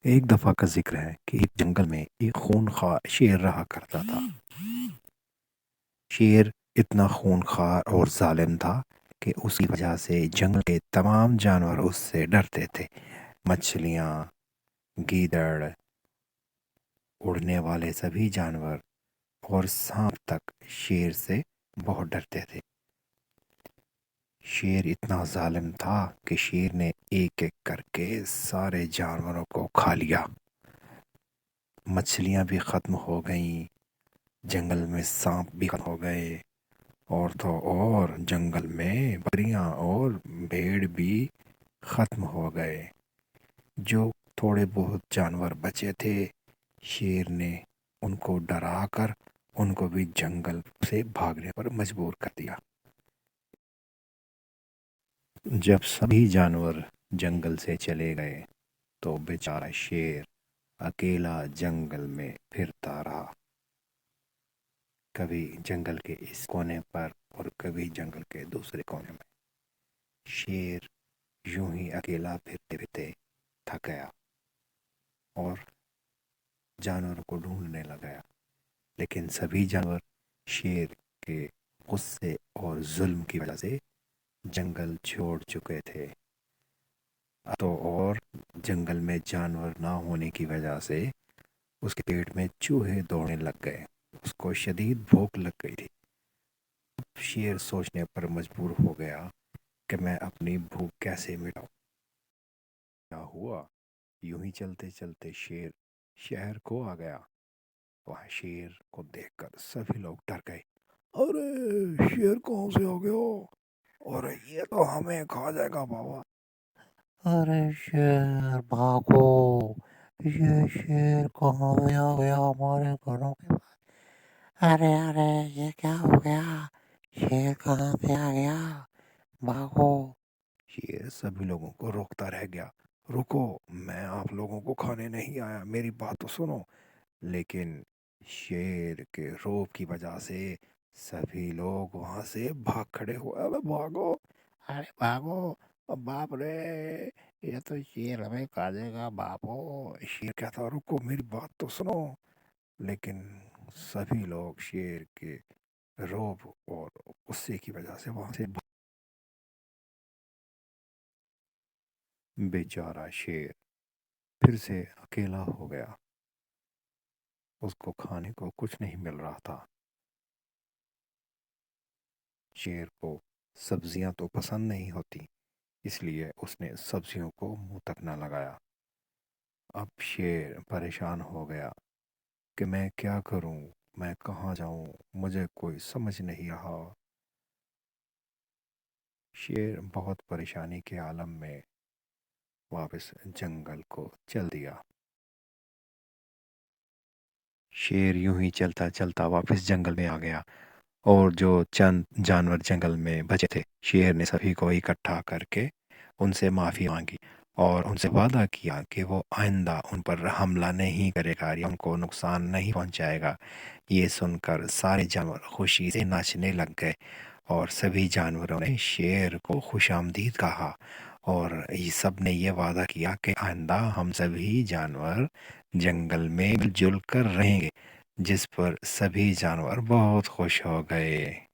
ایک دفعہ کا ذکر ہے کہ ایک جنگل میں ایک خونخوار شیر رہا کرتا تھا۔ شیر اتنا خونخوار اور ظالم تھا کہ اس کی وجہ سے جنگل کے تمام جانور اس سے ڈرتے تھے۔ مچھلیاں، گیدڑ، اڑنے والے سبھی جانور اور سانپ تک شیر سے بہت ڈرتے تھے۔ شیر اتنا ظالم تھا کہ شیر نے ایک ایک کر کے سارے جانوروں کو کھا لیا۔ مچھلیاں بھی ختم ہو گئیں، جنگل میں سانپ بھی ختم ہو گئے، اور تو اور جنگل میں بکریاں اور بھیڑ بھی ختم ہو گئے۔ جو تھوڑے بہت جانور بچے تھے، شیر نے ان کو ڈرا کر ان کو بھی جنگل سے بھاگنے پر مجبور کر دیا۔ جب سبھی جانور جنگل سے چلے گئے تو بیچارہ شیر اکیلا جنگل میں پھرتا رہا، کبھی جنگل کے اس کونے پر اور کبھی جنگل کے دوسرے کونے میں۔ شیر یوں ہی اکیلا پھرتے پھرتے تھک گیا اور جانوروں کو ڈھونڈنے لگا، لیکن سبھی جانور شیر کے غصے اور ظلم کی وجہ سے جنگل چھوڑ چکے تھے۔ تو اور جنگل میں جانور نہ ہونے کی وجہ سے اس کے پیٹ میں چوہے دوڑنے لگ گئے، اس کو شدید بھوک لگ گئی تھی۔ شیر سوچنے پر مجبور ہو گیا کہ میں اپنی بھوک کیسے مٹاؤں۔ کیا ہوا، یوں ہی چلتے چلتے شیر شہر کو آ گیا۔ وہاں شیر کو دیکھ کر سبھی لوگ ڈر گئے۔ ارے شیر کہاں سے آ گیا؟ اور یہ تو ہمیں کھا جائے گا بابا۔ ارے شیر بھاگو، یہ شیر کہاں سے آ گیا ہمارے گھروں کے پاس؟ ارے ارے یہ کیا ہو گیا؟ شیر کہاں سے آ گیا؟ بھاگو۔ شیر سبھی لوگوں کو روکتا رہ گیا، رکو، میں آپ لوگوں کو کھانے نہیں آیا، میری بات تو سنو۔ لیکن شیر کے روب کی وجہ سے سبھی لوگ وہاں سے بھاگ کھڑے ہوئے۔ ابے بھاگو، ارے بھاگو، باپ رے، یہ تو شیر ہمیں کھا جائے گا باپو۔ شیر کہتا، رکو میری بات تو سنو۔ لیکن سبھی لوگ شیر کے روب اور غصے کی وجہ سے وہاں سے بیچارہ شیر پھر سے اکیلا ہو گیا، اس کو کھانے کو کچھ نہیں مل رہا تھا۔ شیر کو سبزیاں تو پسند نہیں ہوتی، اس لیے اس نے سبزیوں کو منہ تک نہ لگایا۔ اب شیر پریشان ہو گیا کہ میں کیا کروں، میں کہاں جاؤں، مجھے کوئی سمجھ نہیں رہا۔ شیر بہت پریشانی کے عالم میں واپس جنگل کو چل دیا۔ شیر یوں ہی چلتا چلتا واپس جنگل میں آ گیا، اور جو چند جانور جنگل میں بچے تھے، شیر نے سبھی کو اکٹھا کر کے ان سے معافی مانگی اور ان سے وعدہ کیا کہ وہ آئندہ ان پر حملہ نہیں کرے گا یا ان کو نقصان نہیں پہنچائے گا۔ یہ سن کر سارے جانور خوشی سے ناچنے لگ گئے، اور سبھی جانوروں نے شیر کو خوش آمدید کہا، اور یہ سب نے یہ وعدہ کیا کہ آئندہ ہم سبھی جانور جنگل میں مل جل کر رہیں گے، جس پر سبھی جانور بہت خوش ہو گئے۔